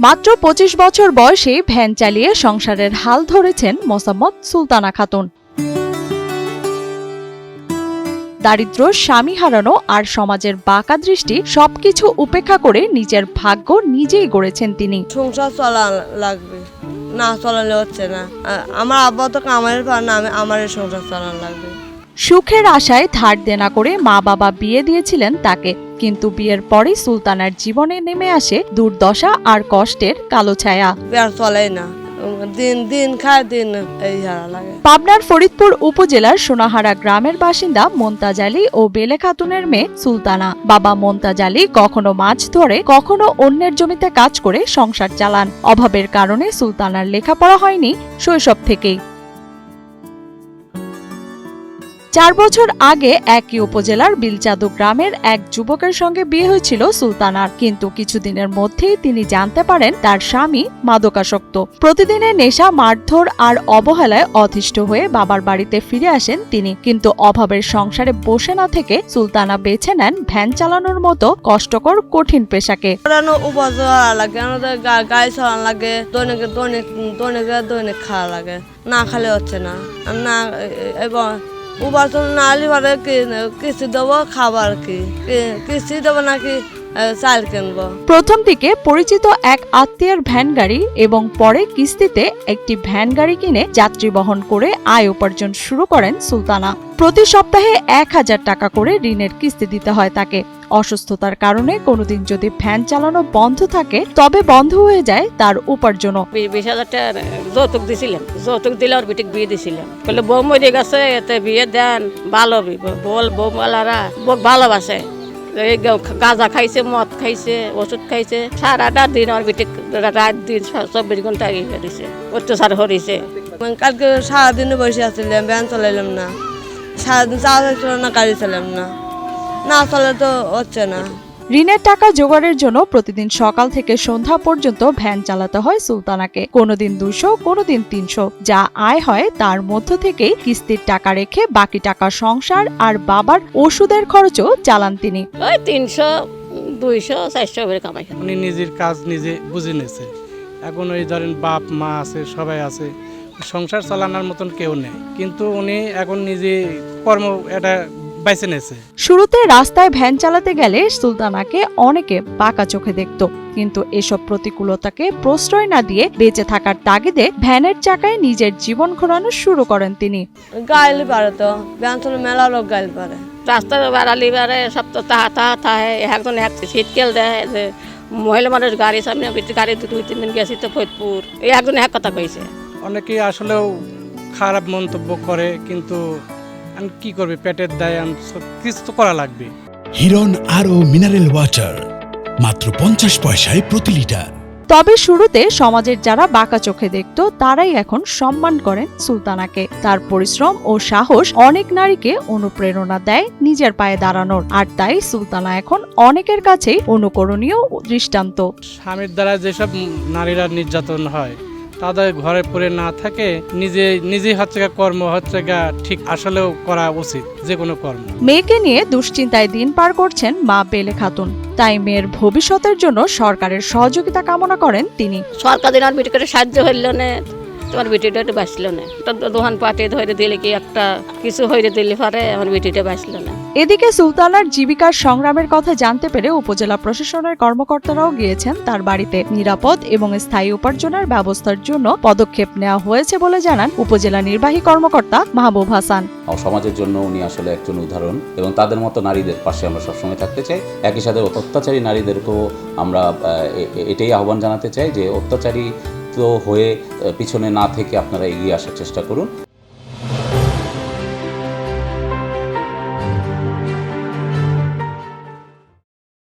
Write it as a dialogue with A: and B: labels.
A: মাত্র ২৫ বছর বয়সে ভ্যান চালিয়ে সংসারের হাল ধরেছেন মোসাম্মৎ সুলতানা খাতুন। দারিদ্র, স্বামী হারানো আর সমাজের বাঁকা দৃষ্টি সবকিছু উপেক্ষা করে নিজের ভাগ্য নিজেই গড়েছেন তিনি।
B: সংসার চলা লাগবে, না চলালে হচ্ছে না। আমার আব্বা তো কামারের পর না, আমার সংসার চালানো লাগবে।
A: সুখের আশায় ধার দেনা করে মা বাবা বিয়ে দিয়েছিলেন তাকে, কিন্তু বিয়ের পরেই সুলতানার জীবনে নেমে আসে দুর্দশা আর কষ্টের কালো ছায়া।
B: আর চলেই না, দিন দিন খায়, দিন এই হারা লাগে।
A: পাবনার ফরিদপুর উপজেলার সোনাহারা গ্রামের বাসিন্দা মোন্তাজ আলী ও বেলে খাতুনের মেয়ে সুলতানা। বাবা মোন্তাজ আলী কখনো মাছ ধরে, কখনো অন্যের জমিতে কাজ করে সংসার চালান। অভাবের কারণে সুলতানার লেখাপড়া হয়নি শৈশব থেকেই। ৪ বছর আগে একই উপজেলার বিলচাদু গ্রামের এক যুবকের সঙ্গে বিয়ে হয়েছিল সুলতানার, কিন্তু কিছুদিনের মধ্যেই তিনি জানতে পারেন তার স্বামী মাদকাসক্ত। প্রতিদিনের নেশা, মারধর আর অবহেলায় অতিষ্ঠ হয়ে বাবার বাড়িতে ফিরে আসেন তিনি। কিন্তু অভাবের সংসারে বসে না থেকে সুলতানা বেছে নেন ভ্যান চালানোর মতো কষ্টকর কঠিন পেশাকে।
B: গাড়ি চালানো লাগে, দৈনিক খাওয়া লাগে, না খালে হচ্ছে না। এবং উপার্জন না হলে পরে কিস্তি দেবো, খাবার কিস্তি দেবো নাকি চাল কিনবো।
A: প্রথম দিকে পরিচিত এক আত্মীয়ের ভ্যান গাড়ি এবং পরে কিস্তিতে একটি ভ্যান গাড়ি কিনে যাত্রী বহন করে আয় উপার্জন শুরু করেন সুলতানা। প্রতি সপ্তাহে ১,০০০ টাকা করে ঋণের কিস্তি দিতে হয় তাকে। অসুস্থতার কারণে কোনোদিন যদি ভ্যান চালানো বন্ধ থাকে তবে বন্ধ হয়ে যায় তার উপার্জনও।
C: ২০,০০০ টাকা যৌতুক দিছিলাম, যৌতুক দিলে ওর বেটিক বিয়ে দিছিলাম। বলে বউ মরে গেছে, এতে বিয়ে দেন, ভালো বউমালারা বউ ভালোবাসে। এই গাঁজা খাইছে, মদ খাইছে, ওষুধ খাইছে, সারাটা দিন ওর বেটিক রাত দিন ২৪ ঘন্টা ইয়ে দিছে, অত্যাচার হরিছে।
B: কালকে সারাদিন বসে আসছিলাম, ভ্যান চালাইলাম না, সারাদিন চালা ছিল না, গাড়ি চালাম না, না চলে তো হচ্ছে না।
A: ঋণের টাকা জোগাড়ের জন্য প্রতিদিন সকাল থেকে সন্ধ্যা পর্যন্ত ভ্যান চালাতে হয় সুলতানাকে। কোনোদিন ২০০, কোনোদিন ৩০০। যা আয় হয় তার মধ্য থেকেই কিস্তির টাকা রেখে বাকি টাকা সংসার আর বাবার ওষুধের খরচও চালান তিনি।
C: ওই ৩০০, ২০০, ৪০০ করে কামাই।
D: উনি নিজের কাজ নিজে বুঝে নিয়েছে। এখন ওই ধরেন বাপ মা আছে, সবাই আছে, সংসার চালানোর মতন কেউ নেই, কিন্তু উনি এখন নিজে কর্ম এটা বেছে নিয়েছে।
A: শুরুতে রাস্তায় ভ্যান চালাতে গেলে সুলতানাকে অনেকে বাঁকা চোখে দেখত, কিন্তু এসব প্রতিকূলতাকে প্রশ্রয় না দিয়ে বেঁচে থাকার তাগিদে ভ্যানের চাকায় নিজের জীবন ঘোরানো শুরু করেন তিনি।
B: গাইলে পারে তো, ভ্যান চলে মেলা লোক গাইলে পারে।
C: রাস্তায় বাড়ালি বাড়ে সব তো তাহা একজন এক শীতকাল দেয় যে মহিলা মানুষ গাড়ি সামনে গাড়ি ২-৩ দিন গেছি তো ফরিদপুর, এই একজন এক কথা কইছে।
D: অনেকেই আসলেও খারাপ মন্তব্য করে, কিন্তু কি করবে, পেটের দায় কিছু তো করা লাগবে।
E: হিরন আরও মিনারেল ওয়াটার মাত্র ৫০ পয়সায় প্রতি লিটার।
A: তবে শুরুতে সমাজের যারা বাঁকা চোখে দেখত তারাই এখন সম্মান করেন সুলতানাকে। তার পরিশ্রম ও সাহস অনেক নারীকে অনুপ্রেরণা দেয় নিজের পায়ে দাঁড়ানোর, আর তাই সুলতানা এখন অনেকের কাছেই অনুকরণীয় দৃষ্টান্ত।
D: স্বামীর দ্বারা যেসব নারীরা নির্যাতন হয় তাদের ঘরে পড়ে না থাকে নিজেই হচ্ছে কর্ম হচ্ছে ঠিক আসলেও করা উচিত, যে কোনো কর্ম।
A: মেয়েকে নিয়ে দুশ্চিন্তায় দিন পার করছেন মা বেলে খাতুন, তাই মেয়ের ভবিষ্যতের জন্য সরকারের সহযোগিতা কামনা করেন তিনি।
C: সরকার দিন আর বেটি করে সাহায্য হইল না, তোমার বেটিটা একটু বাঁচল না। দোকান পাটে ধরে দিলে কি একটা কিছু হইলে দিলে পরে আমার বেটিটা বাঁচল না।
A: এদিকে সুলতানার জীবিকার সংগ্রামের কথা জানতে পেরে উপজেলা প্রশাসনের কর্মকর্তারাও গিয়েছেন তার বাড়িতে। নিরাপদ এবং স্থায়ী উপার্জনের ব্যবস্থার জন্য পদক্ষেপ নেওয়া হয়েছে বলে জানান উপজেলা নির্বাহী কর্মকর্তা মাহবুব হাসান।
F: সমাজের জন্য উনি আসলে একজন উদাহরণ, এবং তাদের মতো নারীদের পাশে আমরা সবসময় থাকতে চাই। একই সাথে অত্যাচারী নারীদেরকেও আমরা এটাই আহ্বান জানাতে চাই যে অত্যাচারী হয়ে পিছনে না থেকে আপনারা এগিয়ে আসার চেষ্টা করুন।